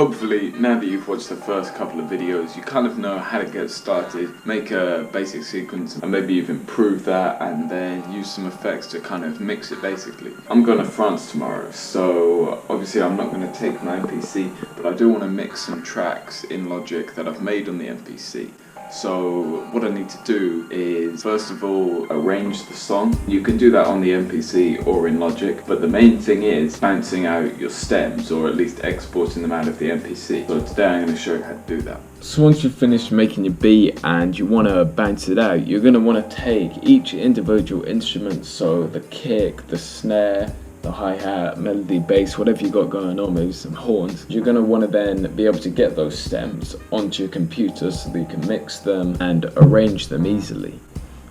Hopefully, now that you've watched the first couple of videos, you kind of know how to get started, make a basic sequence, and maybe you've improved that, and then use some effects to kind of mix it basically. I'm going to France tomorrow, so obviously I'm not going to take my MPC, but I do want to mix some tracks in Logic that I've made on the MPC. So what I need to do is, first of all, arrange the song. You can do that on the MPC or in Logic, but the main thing is bouncing out your stems, or at least exporting them out of the MPC. So today I'm going to show you how to do that. So once you've finished making your beat and you want to bounce it out, you're going to want to take each individual instrument, so the kick, the snare, the hi-hat, melody, bass, whatever you got going on, maybe some horns. You're going to want to then be able to get those stems onto your computer so that you can mix them and arrange them easily.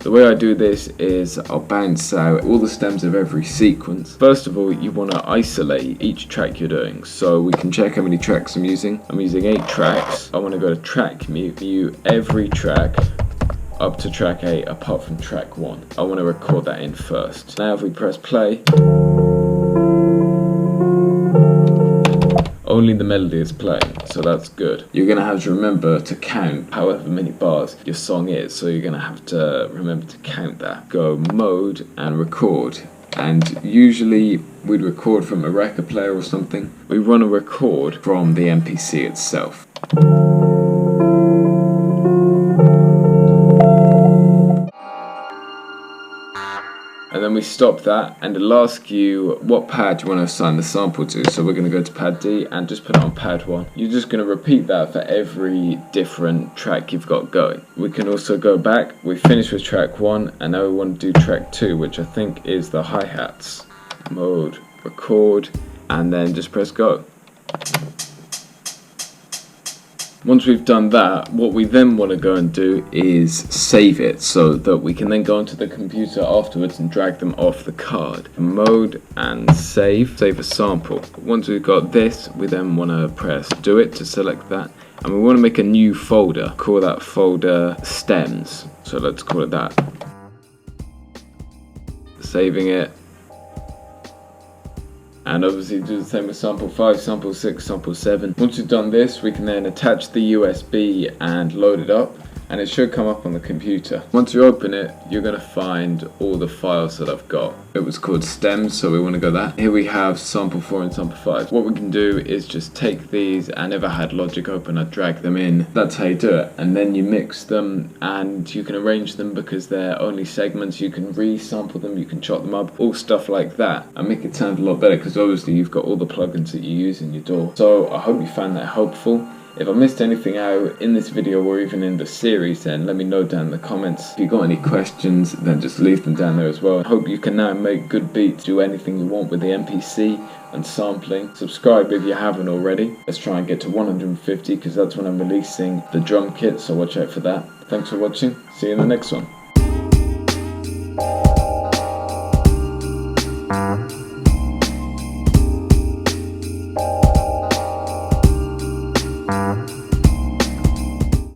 The way I do this is I'll bounce out all the stems of every sequence. First of all, you want to isolate each track you're doing. So we can check how many tracks I'm using. I'm using 8 tracks. I want to go to track mute every track up to track 8 apart from track 1. I want to record that in first. Now if we press play, only the melody is playing, so that's good. You're going to have to remember to count however many bars your song is, so you're going to have to remember to count that. Go mode and record, and usually we'd record from a record player or something. We want to record from the MPC itself. And then we stop that, and it'll ask you what pad you want to assign the sample to. So we're going to go to pad D and just put it on pad 1. You're just going to repeat that for every different track you've got going. We can also go back. We finished with track 1, and now we want to do track 2, which I think is the hi-hats. Mode, record, and then just press go. Once we've done that, what we then want to go and do is save it so that we can then go onto the computer afterwards and drag them off the card. Mode and save a sample. Once we've got this, we then want to press do it to select that, and we want to make a new folder. Call that folder stems, so let's call it that. Saving it. And obviously do the same with sample 5, sample 6, sample 7. Once we've done this, we can then attach the USB and load it up, and it should come up on the computer. Once you open it, you're going to find all the files that I've got. It was called stems, so we want to go that. Here we have sample 4 and sample 5. What we can do is just take these. I never had Logic open, I drag them in. That's how you do it. And then you mix them, and you can arrange them because they're only segments. You can re-sample them, you can chop them up, all stuff like that, and make it sound a lot better because obviously you've got all the plugins that you use in your DAW. So I hope you found that helpful. If I missed anything out in this video or even in the series, then let me know down in the comments. If you got any questions, then just leave them down there as well. I hope you can now make good beats, do anything you want with the MPC and sampling. Subscribe if you haven't already. Let's try and get to 150 because that's when I'm releasing the drum kit, so watch out for that. Thanks for watching. See you in the next one.